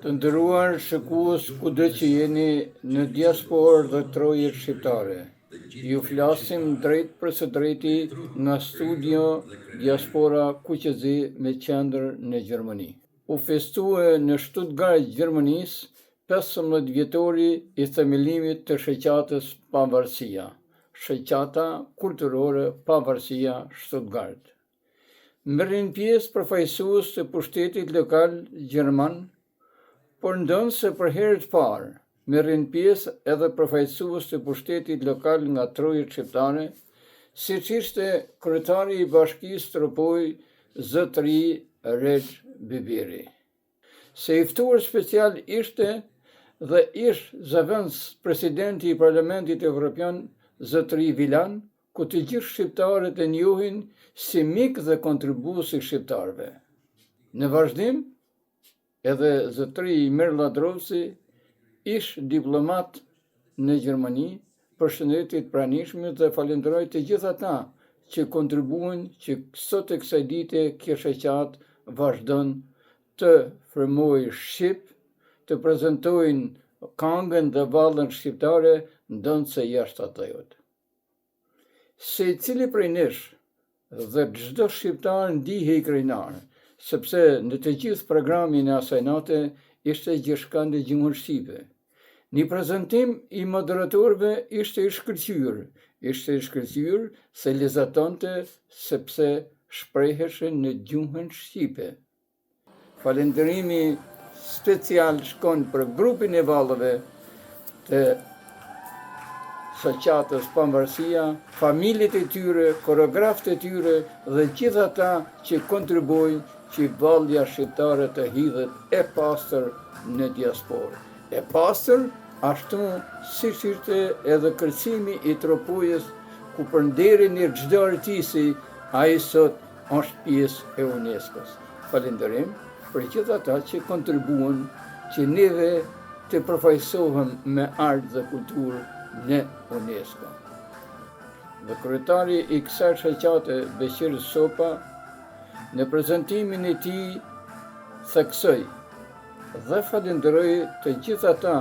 Të nderuar shikues kudo që jeni në diasporë dhe trojet shqiptare, ju flasim drejt për së drejti nga studio Diaspora Kuqezi me qendër në Gjermani. U festue në Stuttgart, Gjermanisë, 15 vjetori i themelimit të shoqatës Pavarësia, shoqata kulturore Pavarësia Stuttgart. Merrin pjesë përfaqësues të pushtetit lokal gjerman, por ndonë se për herë të parë merrin pjesë edhe përfaqësues të pushtetit lokal nga trojet shqiptare, siç ishte kryetari i Bashkisë Tropoj Zotëri Rexh Biberi. Se i ftuar special ishte dhe ish zëvendës presidenti i Parlamentit Evropian Zotëri Vilan, ku të gjithë shqiptarët e njohin si mik dhe kontribues i shqiptarëve. Në vazhdim, edhe zotëri Merla Drovsi, ish diplomat në Gjermani, përshëndetit pranishmit dhe falenderoj të gjithë ata që kontribuojnë që sot e kësaj dite kjo shoqat vazhdon të frymojë shqip, të prezantojnë këngën dhe vallën shqiptare ndonë se jashtë atyre. Secili prej nesh dhe çdo shqiptar ndihej krenar, sepse në të gjithë programin e asaj nate ishte gjithçka në gjuhën shqipe. Një prezantim i moderatorëve ishte i shkëlqyer se lezatonte sepse shpreheshin në gjuhën shqipe. Falënderimi special shkon për grupin e vallëve të shoqatës Pavarësia, familjet e tyre, koreografët e tyre dhe gjithë ata që kontribuojnë që vallja shqiptare të hidhet e pastër në diasporë. E pastër ashtu siç ishte edhe kërcimi i Tropojës, ku për nderin e çdo artisi, ai sot është pjesë e UNESCO-s. Falënderim për gjithë ata që kontribuan që neve të përfaqësohem me art dhe kulturë në UNESCO. Dhe kryetari i kësaj shoqate, Beqir Sopa, në prezantimin e tij theksoi dhe falenderoi të gjithë ata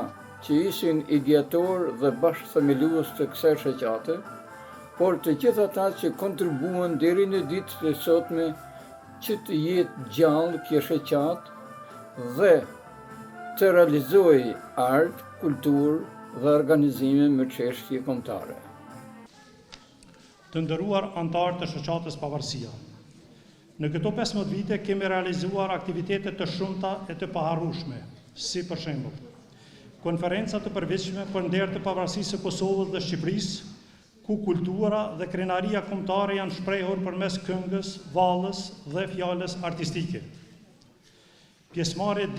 që ishin ideator dhe bashkëthemelues të kësaj shoqate, por të gjithë ata që kontribuan deri në ditët e sotme që të jetë gjallë kjo shoqat dhe të realizojë art, kulturë dhe organizime me çështje kombëtare. Të nderuar anëtarë të shoqatës Pavarësia, në këto 15 vite kemi realizuar aktivitete të shumta e të paharrueshme, si për shembull, konferenca të përgjithshme për nder të pavarësisë së Kosovës dhe Shqipërisë, ku kultura dhe krenaria kombëtare janë shprehur përmes këngës, vallës dhe fjalës artistike. Pjesëmarrje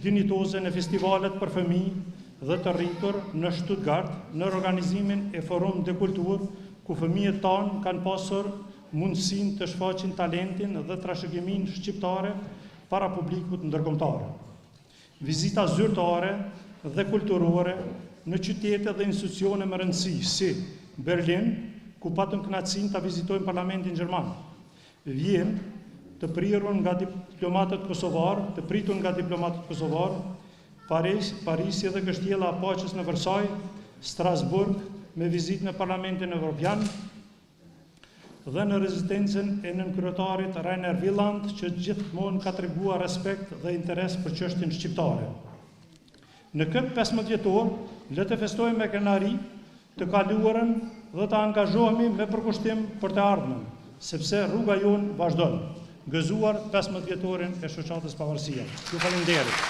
dinjitoze në festivalet për fëmijë dhe të rritur në Stuttgart në organizimin e Forum de Kulturë, ku fëmijët tanë kanë pasur mundësinë të shfaqin talentin dhe trashëgimin shqiptare para publikut ndërkombëtar. Vizita zyrtare dhe kulturore në qytete dhe institucione më rëndësi, si Berlin, ku patëm kënaqësinë ta vizitojmë Parlamentin Gjerman, Vjen, të pritur nga diplomatët kosovar, Parisi dhe Kështjella e Paqes në Versailles, Strasburg me vizitë në Parlamentin Evropian dhe në rezidencën e nënkryetarit Rainer Wieland, që gjithmonë ka treguar respekt dhe interes për çështjen shqiptare. Në këtë 15 vjetor, le të festojmë me krenari të kaluarën dhe të angazhohemi me përkushtim për të ardhmen, sepse rruga jonë vazhdon. Gëzuar 15 vjetorin e shoqatës Pavarësia. Ju falenderoj.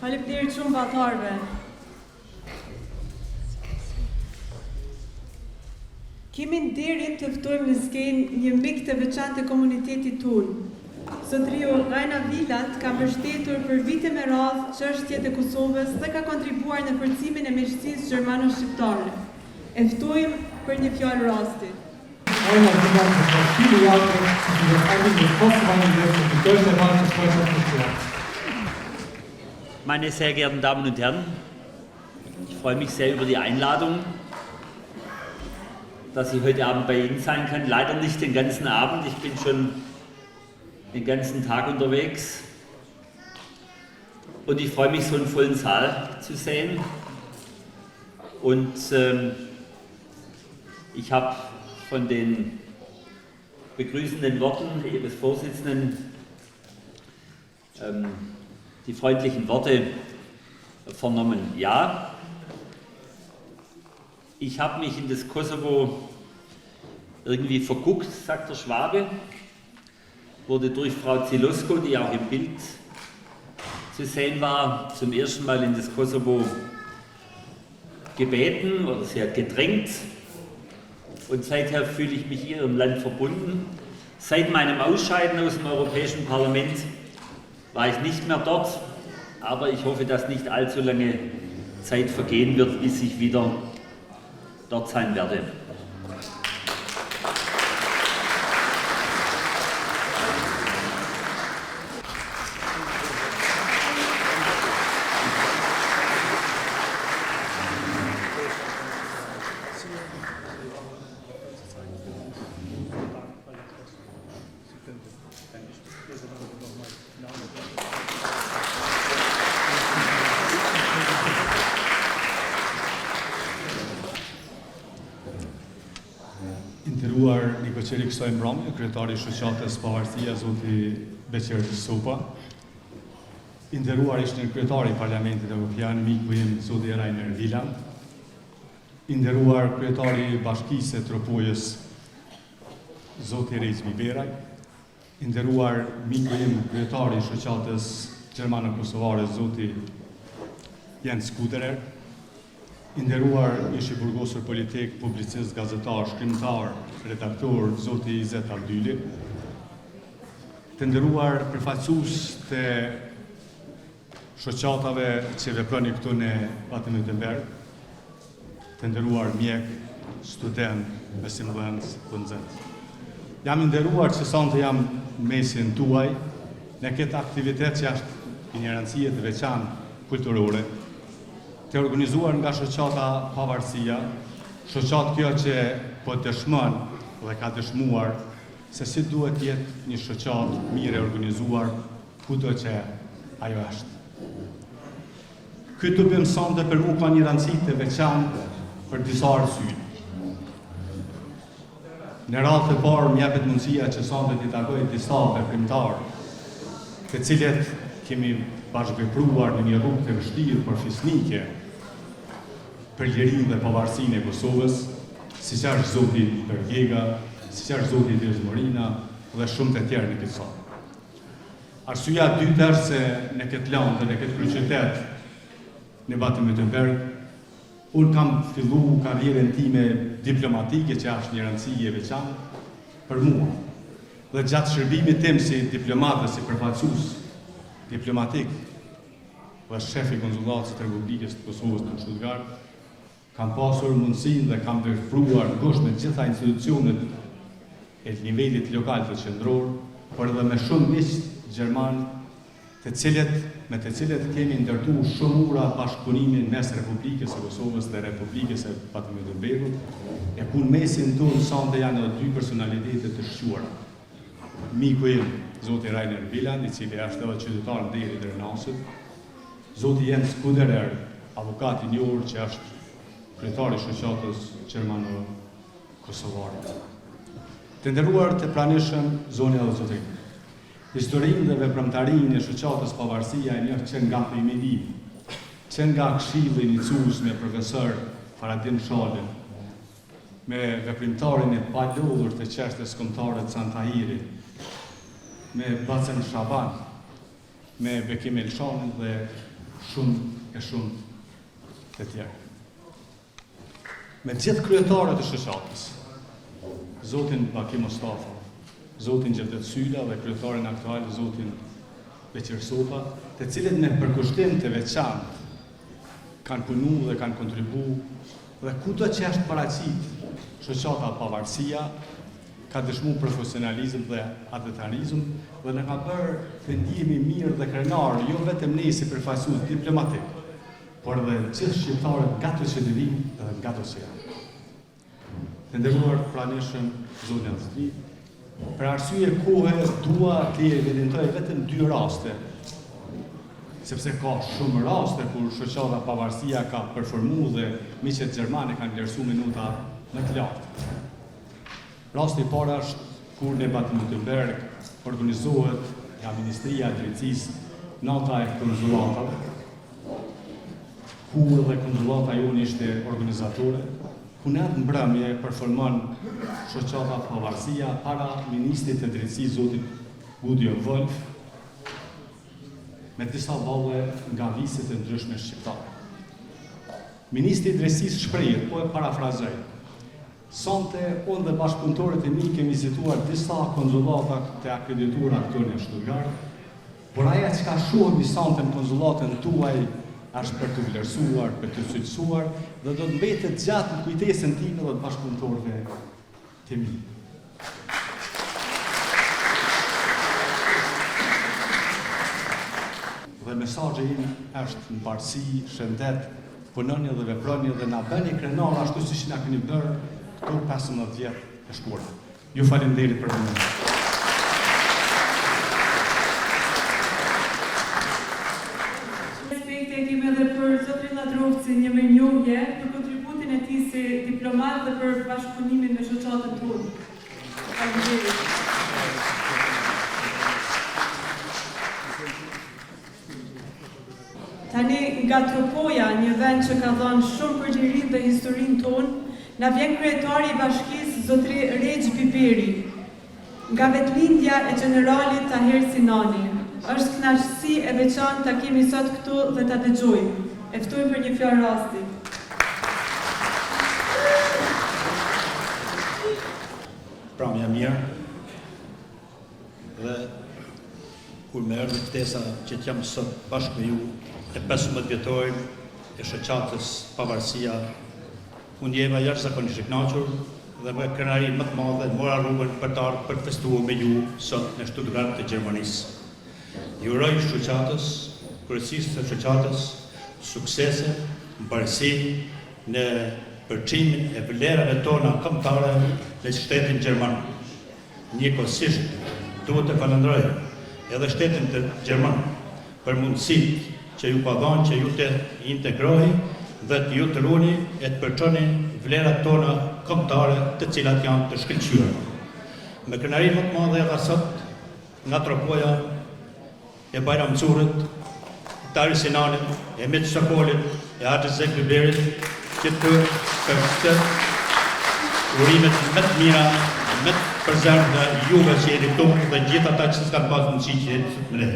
Faleminderit shumë vallëtarëve. Kemi nderin të ftojmë në skenë një mik të veçantë të komunitetit tonë. Zotëriu Rajna Viland ka mbështetur për vite me radhë çështjet e Kosovës dhe ka kontribuar në forcimin e Mëshirisë Gjermano-Shqiptare. E ftojmë për një fjalë rasti. Meine sehr geehrten Damen und Herren, ich freue mich sehr über die Einladung, dass ich heute Abend bei Ihnen sein kann. Leider nicht den ganzen Abend, ich bin schon den ganzen Tag unterwegs und ich freue mich, so einen vollen Saal zu sehen. Und ich habe von den begrüßenden Worten Ihres Vorsitzenden die freundlichen Worte vernommen. Ja, ich habe mich in das Kosovo irgendwie verguckt, sagt der Schwabe, wurde durch Frau Zilosko, die auch im Bild zu sehen war, zum ersten Mal in das Kosovo gebeten oder sie hat gedrängt und seither fühle ich mich ihrem Land verbunden. Seit meinem Ausscheiden aus dem Europäischen Parlament war ich nicht mehr dort, aber ich hoffe, dass nicht allzu lange Zeit vergehen wird, bis ich wieder dort sein werde. Nderuar Nikoqeri Kësoj Mbromje, kryetari i shoqatës Pavarësia, zoti Beqer Sopa. Nderuar ishte kryetari i Parlamentit Evropian, miku im zoti Rainer Viland. Nderuar kryetari i Bashkisë së Tropojës, zoti Rezmi Beraj. Nderuar miku im kryetari i shoqatës Gjermano-Kosovare, zoti Jens Kuderer. Nderuar ishi burgosur politik, publicist, gazetar, shkrimtar, redaktor, zoti Izet Abdyli. Të nderuar përfaqësues të shoqatave që veproni këtu në Baden-Württemberg. Të nderuar mjek, student, besimdhënës, punëzës. Jam i nderuar që sonte jam mesin tuaj në këtë aktivitet që është një rëndësie të veçantë kulturore, të organizuar nga shoqata Pavarësia, shoqatë kjo që po dëshmon dhe ka dëshmuar se si duhet jetë një shoqatë mirë e organizuar kudo që ajo është. Ky tupim sonte për mua ka një rëndësi të veçantë për disa arsye. Në radhë të parë më japet mundësia që sonte t'i takoj disa veprimtarë, të cilët kemi bashkëvepruar në një rrugë të vështirë por fisnike për lirinë dhe pavarësinë e Kosovës, siç është zoti Bergega, siç është zoti Dezmorina dhe shumë të tjerë në këtë salë. Arsyeja e dytë është se në këtë land dhe në këtë kryeqytet në Baden-Württemberg, unë kam filluar karrierën time diplomatike që është një rëndësi e veçantë për mua. Dhe gjatë shërbimit tim si diplomat dhe si përfaqësues diplomatik dhe shef i konsullatës së Republikës të Kosovës në Stuttgart, kam pasur mundësinë dhe kam vepruar ngushtë me gjitha institucionet e nivelit lokal të qendror, por edhe me shumë miq gjerman, me të cilët kemi ndërtuar shumë ura bashkëpunimin mes Republikës së Kosovës dhe Republikës së Baden-Württembergut, e ku në mesin tonë sonte janë edhe dy personalitete të shquara. Miku im, zoti Rainer Viland, i cili është edhe qytetar në deri të Renasit, zoti Jens Kuderer, avokat i njohur që është kryetari i shoqatës Gjermano-Kosovare. Të nderuar të pranishëm, zonja dhe zotërinj. Historinë dhe veprëmtarinë e shoqatës Pavarësia e njohur që nga fëmijëri, që nga këshilli iniciues me profesor Faradin Shalin, me veprimtarin e palodhur të çështjes kombëtare të Santahiri, me Bacen Shaban, me Bekim Elshanin dhe shumë të tjerë. Me gjithë kryetarët e shoqatës, Zotin Baki Mustafa, Zotin Gjevdet Syla dhe kryetarin aktual Zotin Beqir Sopa, të cilët me përkushtim të veçantë kanë punu dhe kanë kontribu dhe kudo që është paraqit shoqata Pavarësia ka dëshmu profesionalizëm dhe adetarizëm dhe në ka bërë të ndihemi mirë dhe krenar, jo vetëm ne si përfaqësues diplomatik, por edhe gjithë shqiptarët nga të qeveria dhe nga të ocean. Të nderuar pranishëm zonë Azri, për arsye kohe dua të evidentoj vetëm 2 raste, sepse ka shumë raste kur shoqata Pavarësia ka performu dhe miqet gjermanë kanë vlerësuar minuta në të lartë. Rasti i parë është kur në Baden-Württemberg organizohet nga Ministria e Drejtësisë nata e konsulatave, ku edhe konsulata jonë ishte organizatore, ku në atë mbrëmje performon shoqata Pavarësia para Ministrit të Drejtësisë zotit Gudio Wolf, me disa valle nga viset e ndryshme shqiptare. Ministri i Drejtësisë shprehet, po e parafrazoj. Sonte unë dhe bashkëpunëtorët e mi kemi vizituar disa konsulata të akredituara këtu në Stuttgart, por aja që ka shohim sonte në konsulatën tuaj është për të vlerësuar, për të cilësuar dhe do të mbetet gjatë në kujtesën time dhe të bashkëpunëtorëve të mi. Dhe mesazhi im është mbarësi, shëndet, punoni dhe veproni dhe na bëni krenar ashtu siç na keni bërë këto 15 vjet e shkuara. Ju faleminderit për mënyrë. Respekte kemi edhe për zotrin Ladrovci një mirënjohje për kontributin e tij si diplomat dhe për bashkëpunimin me shoqatën tonë. Faleminderit. Tani nga Tropoja, një vend që ka dhënë shumë për lirin dhe historinë tonë, na vjen kryetari i bashkisë zotri Regj Biberi. Nga vetlindja e generalit Tahir Sinani, është kënaqësi e veçantë ta kemi sot këtu dhe ta dëgjojmë. E ftojmë për një fjalë rasti. Pramja mirë dhe kur më erdhi ftesa që të jam sot bashkë me ju e 15 vjetorin e shoqatës Pavarësia, unë jeva jashtëzakonisht i kënaqur dhe me krenari më të madhe mora rrugën për të ardhur për të festuar me ju sot në Stuttgart të Gjermanisë. Ju uroj shoqatës, kryesisë së shoqatës, suksese, mbarësi në përçimin e vlerave tona kombëtare në shtetin gjerman. Njëkohësisht duhet të falenderoj edhe shtetin të gjerman për mundësitë që ju pa dhënë që ju të integroni dhe të ju të runi e të përçoni vlerat tona kombëtare të cilat janë të shkëlqyer. Me kënaqësi më të madhe edhe sot nga Tropoja e Bajram Currit, Tahir Sinanit, e Mit Sokolit, e Artizek Biberit, që të për këtë urimet më të mira, më të përzerë dhe juve që jeni këtu dhe gjithë ata që s'kanë pas mundësi që jeni sot me ne.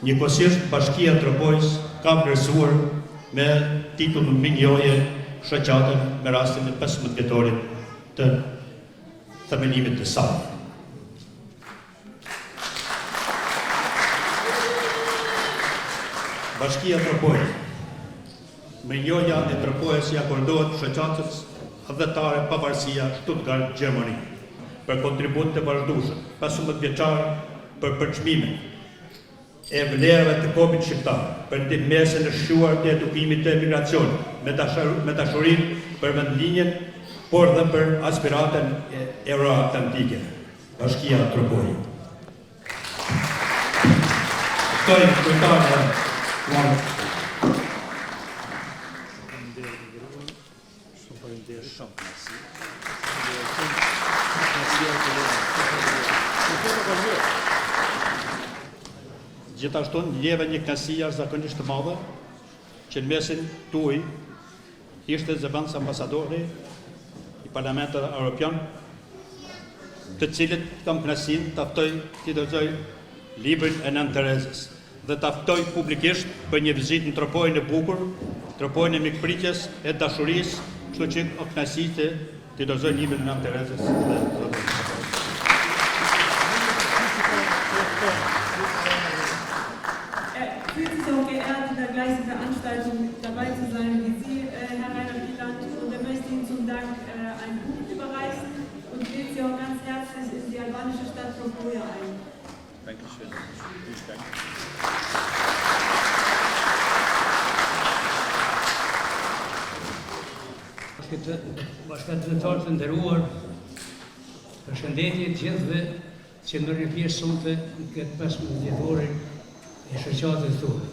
Njëkohësisht Bashkia e Tropojës ka vlerësuar me titullin minjoje shoqatën me rastin e 15 vjetorit të themelimit të saj. Bashkia e Tropojës. Minjoja e Tropojës i akordohet shoqatës adhetare Pavarësia Stuttgart, Gjermani, për kontribut të vazhdueshëm, 15 vjeçar për përçmimin e vlerave të popullit shqiptar, për ndihmësen e shquar të edukimit të emigracionit, me dashurinë për vendlinjen, por dhe për aspiratën euroatlantike. Bashkia e Tropojës. Ftoj kryetarin Gjithashtu ndjeva një kënaqësi jashtëzakonisht të madhe që në mesin tuaj ishte zëvendës ambasadori i Parlamentit Evropian, të cilët kam kënaqësinë ta ftoj të lexoj librin e Nën Terezës, dhe ta ftoj publikisht për një vizitë në tropojnë e bukur, tropojnë e mikpritjes e dashurisë, kështu që o kënaqësi të dorëzoj librin e Nën Terezës dhe zotërisë. Fühlt sich auch geehrt, in der gleichen Veranstaltung dabei zu sein wie Sie, Herr Rainer Wieland, und er möchte Ihnen zum Dank ein Buch überreichen und lädt Sie auch ganz herzlich in die albanische Stadt Tropoja ein. Dankeschön. Bashkëdhëntar të nderuar, përshëndetje të gjithëve që merrni pjesë sonte në këtë 15 vjetorin e shoqatës tonë.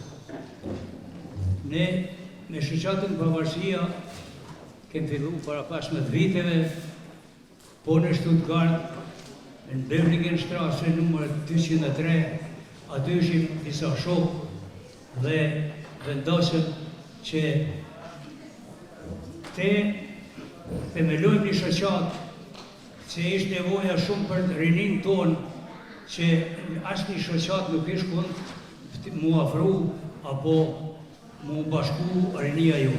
Ne me shoqatën Pavarësia kemi filluar para 15 viteve, po në Stuttgart, në Bevlingenstrasse numër 203, aty ishim disa shokë dhe vendosëm që te themelojmë një shoqat që ishte nevoja shumë për rinin tonë që asnjë shoqat nuk ish kund mu afru apo mu bashku rinia ju.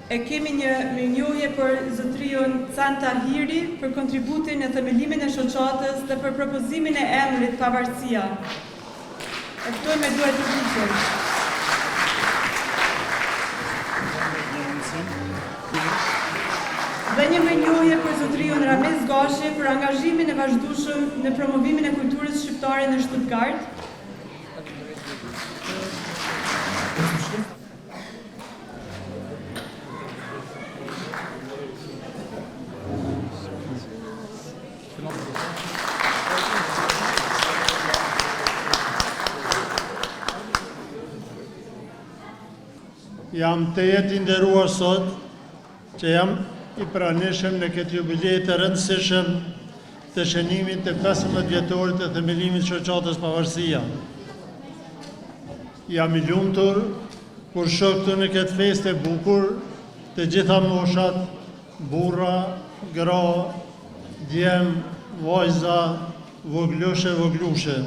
E kemi një mirënjohje për zotrion Can Tahiri për kontributin e themelimin e shoqatës dhe për propozimin e emrit Pavarësia. E ftoj me duar të vijën. Dhe një mirënjohje për zotrion Ramez Gashi për angazhimin e vazhdueshëm në promovimin e kulturës shqiptare në Stuttgart. Jam të jetë i nderuar sot që jam i pranishëm në këtë jubilej të rëndësishëm të shënimit të 15 vjetorit të themelimit shoqatës Pavarësia. Jam i lumtur kur shoh këtu në këtë festë e bukur të gjitha moshat, burra, gra, djem, vajza, voglushe.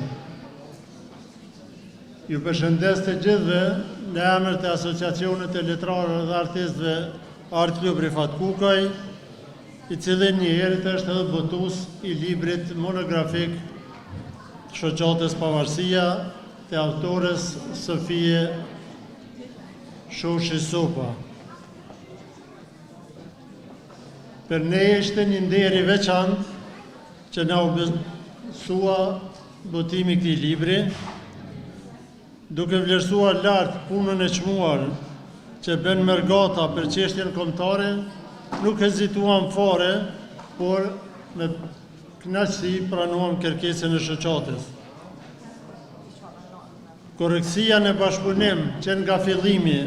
Ju përshëndes të gjithëve në emër të asociacionit të letrarëve dhe artistëve Art Club Rifat Kukaj, i cili një herët është edhe botues i librit monografik Shoqatës Pavarësia të autores Sofie Shoshi Sopa. Për ne ishte një nder i veçantë që na u besua botimi këtij libri, duke vlerësuar lart punën e çmuar që bën Mergata për çështjen kombëtare, nuk hezituam fare, por me kënaqësi pranuam kërkesën e shoqatës. Korrektësia në bashkëpunim që nga fillimi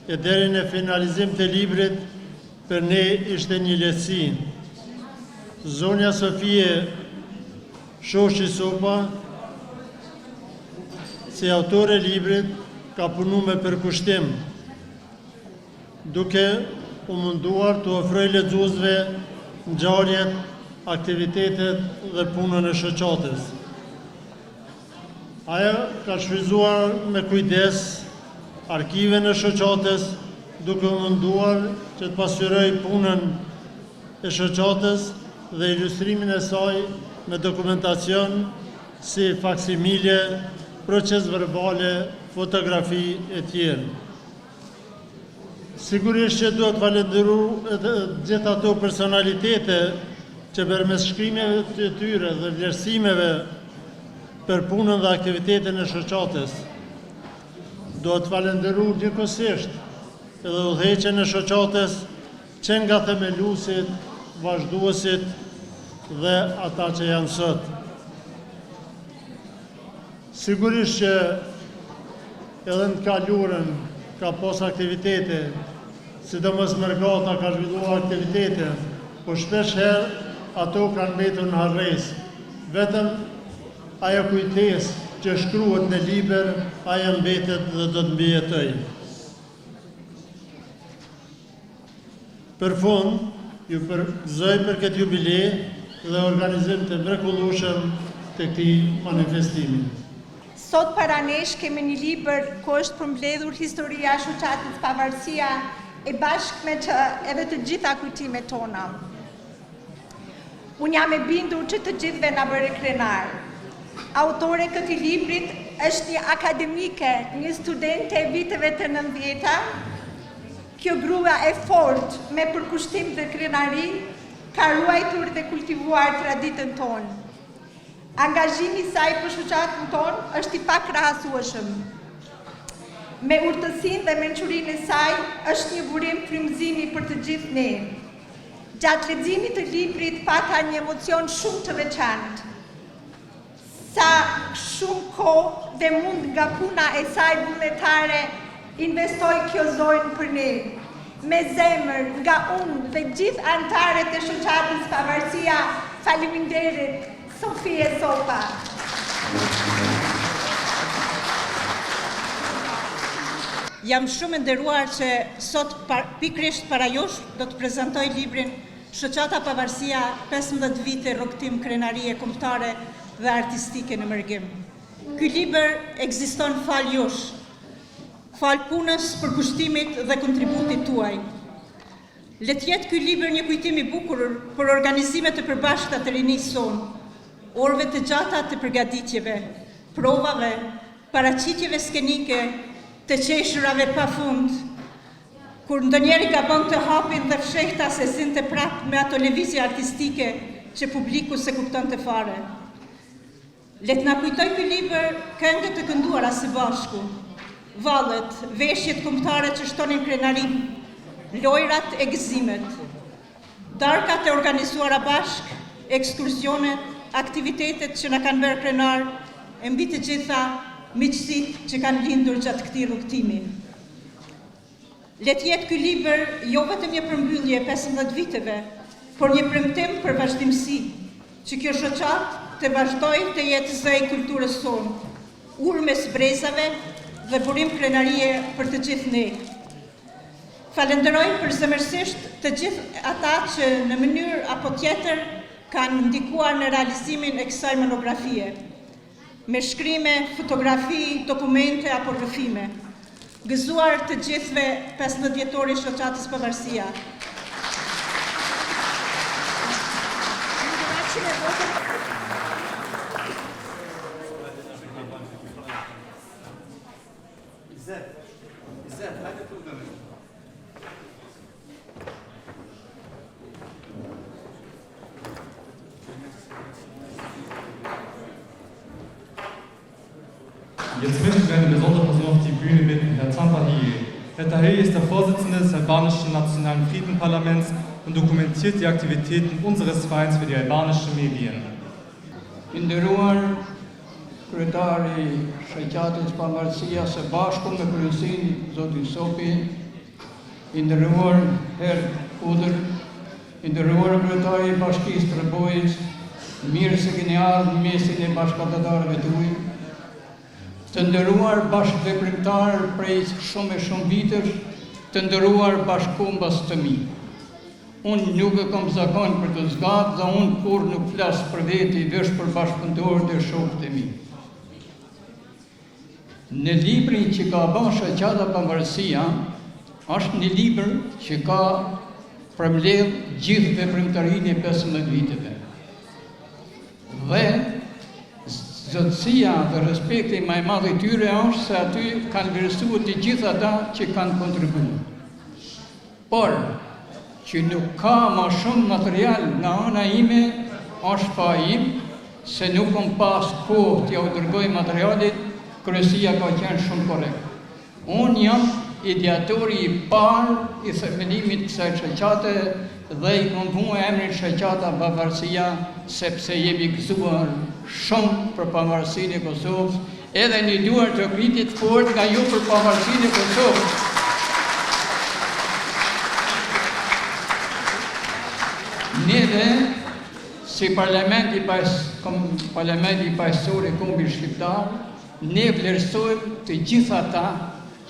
e deri në finalizim të librit për ne ishte një lehtësi. Zonja Sofie Shoshi Sopa, si autore librit, ka punu me përkushtim, duke u munduar të ofroj lexuesve ngjarjet, aktivitetet dhe punën e shoqatës. Ajo ka shfrytzuar me kujdes arkiven e shoqatës, duke u munduar që të pasqyroj punën e shoqatës dhe ilustrimin e saj me dokumentacion si faksimile, proces verbale, fotografi e tjerë. Sigurisht që duhet falenderu gjithë ato personalitete që përmes shkrimeve të tyre dhe vlerësimeve për punën dhe aktivitetin e shoqatës. Duhet falenderu njëkohësisht edhe udhëheqjen e shoqatës që nga themeluesit, vazhduesit dhe ata që janë sot. Sigurisht që edhe në kaluarën ka pas aktivitete, sidomos Mergata ka zhvilluar aktivitete, po shpesh herë ato kanë mbetur në harresë. Vetëm ajo kujtesë që shkruhet në libër, ajo mbetet dhe do të mbijetoj. Për fund, ju përgëzoj për këtë jubilej dhe organizim të mrekullueshëm të këtij manifestimi. Sot para nesh kemi një libër ku është përmbledhur historia e shoqatës Pavarësia e bashkme që edhe të gjitha kujtimet tona. Unë jam e bindur që të gjithve na bëre krenar. Autore këtij librit është një akademike, një studente e viteve të 90-ta. Kjo grua e fort me përkushtim dhe krenari ka ruajtur dhe kultivuar traditën tonë. Angazhimi i saj për shoqatën tonë është i pakrahasueshëm. Me urtësinë dhe mençurinë e saj është një burim frymëzimi për të gjithë ne. Gjatë leximit të librit pata një emocion shumë të veçantë. Sa shumë kohë dhe mund nga puna e saj vullnetare investoi kjo zonjë për ne. Me zemër nga unë dhe gjithë anëtarët e shoqatës Pavarësia, faleminderit, Sofie Sopa. Jam shumë nderuar që sot pikrisht para jush do të prezantoj librin Shoqata Pavarësia 15 vite rrugtim krenarie kombëtare dhe artistike në Mërgim. Ky libër ekziston fal jush, fal punës, përkushtimit dhe kontributit tuaj. Le të jetë ky libër një kujtim i bukur për organizimet e përbashkëta të rinisë sonë, orëve të gjata të përgatitjeve, provave, paraqitjeve skenike, të qeshurave pa fund, kur ndonjeri ka bën të hapin dhe fshehta se zinte prap me ato lëvizje artistike që publiku se kupton të fare. Le të na kujtoj ky libër këngët e kënduara së bashku, vallet, veshjet kombëtare që shtonin krenarim, lojrat e gëzimet, darkat e organizuara bashk, ekskursionet, aktivitetet që na kanë bërë krenar, e mbi të gjitha miqësitë që kanë lindur gjatë këtij rrugtimi. Le të jetë ky libër jo vetëm një përmbyllje 15 viteve, por një premtim për vazhdimsi, që kjo shoqatë të vazhdojë të jetë zëj kulturës sonë, urmes brezave dhe burim krenarie për të gjithë ne. Falenderoj përzemërsisht të gjithë ata që në mënyrë apo tjetër kanë ndikuar në realizimin e kësaj monografie, me shkrime, fotografi, dokumente apo rrëfime, gëzuar të gjithëve 15 vjetori shoqatës Pavarësia. Jetzt möchte ich eine besondere Person auf die Bühne bitten, Herr Zampahi. Herr Tahiry ist der Vorsitzende des albanischen Nationalen Friedenparlaments und dokumentiert die Aktivitäten unseres Vereins für die albanischen Medien. Nderuar kryetari shoqatës Pavarësia së bashku me kryesin zoti Sopi, nderuar herr Udër, nderuar kryetari i Bashkisë Trembojës, mirë se keni ardhur në mesin e bashkëpunëtorëve tuaj. Të nderuar bashkëveprimtar prej shumë vitesh, të nderuar bashkëkombës të mi. Unë nuk e kam zakon për të zgatë dhe unë kur nuk flas për veti, vesh për bashkëpunëtorët e shokët e mi. Në librin që ka bën shoqata Pavarësia, është një libër që ka përmbledh gjithë veprimtarinë e 15 viteve. Dhe zotësia dhe respekti më i madh i tyre është se aty kanë vlerësuar të gjithë ata që kanë kontribuar. Por që nuk ka më shumë material nga ana ime është pa im, se nuk kam pas kohë t'ja u dërgoj materialit, kryesia ka qenë shumë korrekt. Unë jam ideatori i parë i themelimit të kësaj shoqate dhe i kam vënë emrin shoqata Pavarësia sepse jemi gëzuar shumë për pavarësinë e Kosovës, edhe një duar të kritit fort nga ju për pavarësinë e Kosovës. Neve, si parlamenti paqësor i kombit shqiptar, ne vlerësojmë të gjithë ata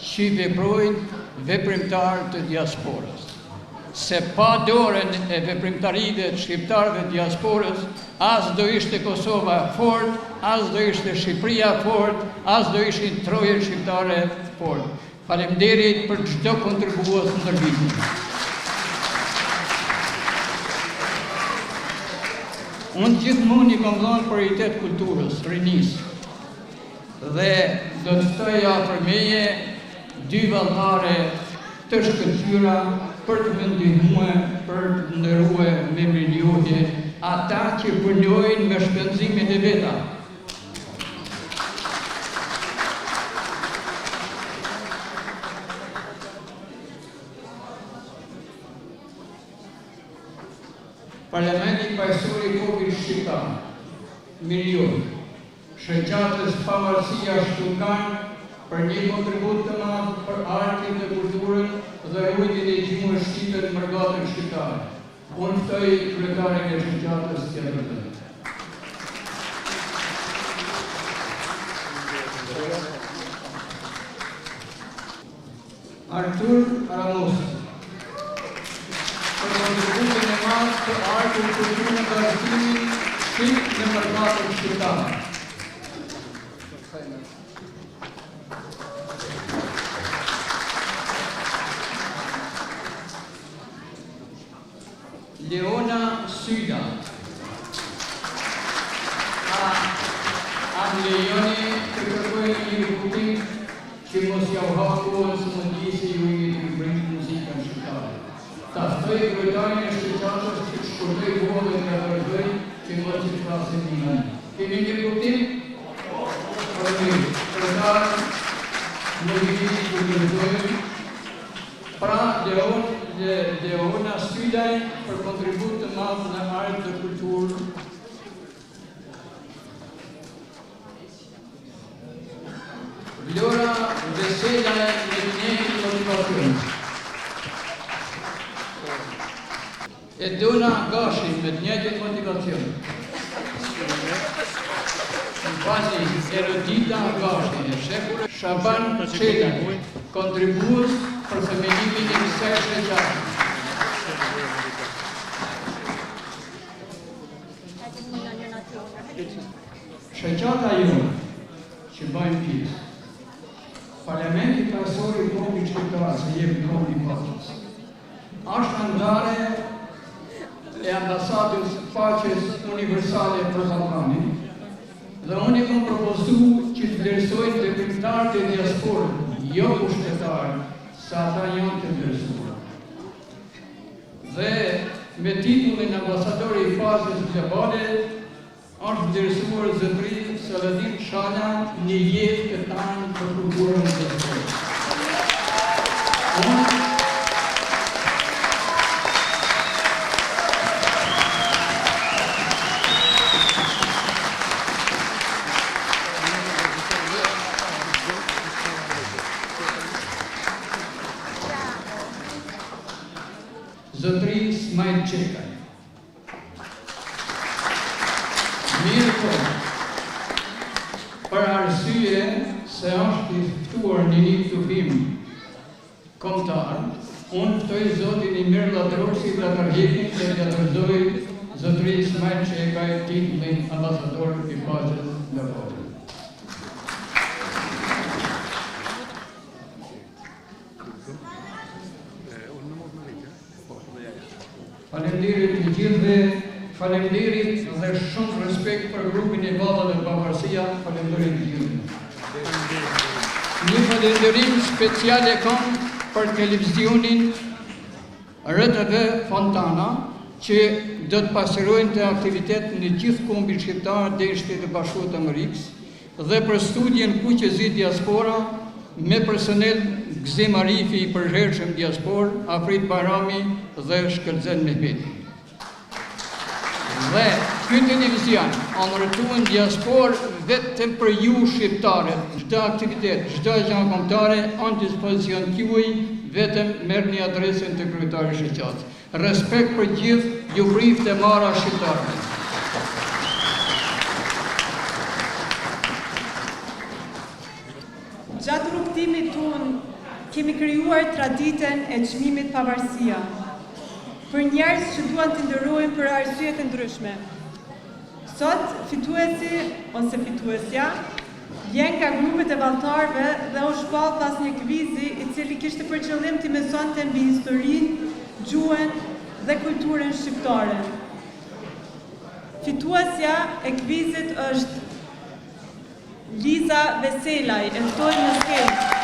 që veprojnë veprimtar të diasporës. se pa dorën e veprimtarive të shqiptarëve të diasporës, as do ishte Kosova fort, as do ishte Shqipëria fort, as do ishin trojet shqiptare fort. Faleminderit për çdo kontribues në ndërmjetësim. Unë gjithmonë i kam dhënë prioritet kulturës, rinisë. Dhe do të ftoja për meje dy vallëtare të shkëlqyera për të më ndihmuar, për të ndëruar me mirënjohje ata që punojnë me shpenzimet e veta. Parlamenti Paqësori i Popullit Shqiptar, Mirënjohje, shoqatës Pavarësia Shtukan për një kontribut të madh për artin dhe kulturën dhe ruajtjen e gjuhës shqipe të mërgatën shqiptare. Unë ftoj kryetarin e shoqatës tjetër. Artur Ramos, për kontributin e madh të artin, kulturën dhe artimin shqip në mërgatën shqiptare. Leona Syda. A lejoni të kërkoj një rikutim që mos ja u hakuan së mundjesi ju i të bëjnë muzikën shqiptare. Ta ftoj kryetarin e shoqatës që të shkurtoj vullën dhe nga vërdoj që mos që flasin një në. Kemi një rikutim? Kryetar në viti të vërdojnë. Pra, Leona Sydaj për kontribut të madh në art dhe kulturë. Vlora Veselaj në njëjtë motivacion. Edona Gashi me të njëjtin motivacion. Mbasi Erodita Gashi e shekur Shaban Çela, kontribues për themelimin e kësaj shoqate. Shoqata jonë që bëjmë pjesë. Parlamenti Paqësor i Popullit Shqiptar se jep ndonjë i paqes. Është andare e ambasadës paqes universale për Ballkanin. Dhe unë i kam propozuar që të vlerësojnë veprimtarët e diasporës, jo pushtetarë, sa ata janë të vlerësuar. Dhe me titullin ambasadori i paqes globale është vlerësuar zotëri Saladin Shala, një jetë të tanë për kulturën e diasporës. Zotëri Smajl Çekaj. Mirë po, për arsye se është i ftuar një tufim kombëtar, unë ftoj zotin Imir Ladrosi të tërheqin dhe të dorëzoj zotëri Smajl Çekaj titullin ambasador i paqes globale. Faleminderit të gjithëve, faleminderit dhe shumë respekt për grupin e vallave Pavarësia, faleminderit të gjithëve. Një falenderim special e kam për televizionin RTV Fontana, që do të pasërojnë të aktivitet në gjithë kombin shqiptar dhe në Shtetet e Bashkuara të Amerikës dhe për studien Kuqezi Diaspora me personel Gzim Arifi i përhershëm diaspor, Afrit Barami dhe Shkëlzen Mehmeti. Dhe ky televizion anërtuan diaspor vetëm për ju shqiptarët, çdo aktivitet, çdo gjë kombëtare në dispozicion tuaj, vetëm merrni adresën të kryetarit shoqatës. Respekt për gjithë, ju prift e marra shqiptarët. Gjatë rrugtimit tonë kemi krijuar traditën e çmimit Pavarësia. për njerëz që duan të ndërrojnë për arsye të ndryshme. Sot, fituesi ose fituesja vjen nga grupet e vallëtarëve dhe u shpall pas një kvizi i cili kishte për qëllim të mësonte mbi historinë, gjuhën dhe kulturën shqiptare. Fituesja e kvizit është Liza Veselaj, e ftoj në skenë.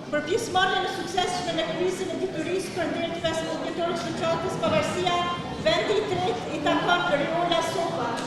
Për pjesëmarrjen e suksesshme në kvizin e diturisë për ndër të 15 vjetorit të shoqatës Pavarësia, vendi i tretë i takon Riola Sopa.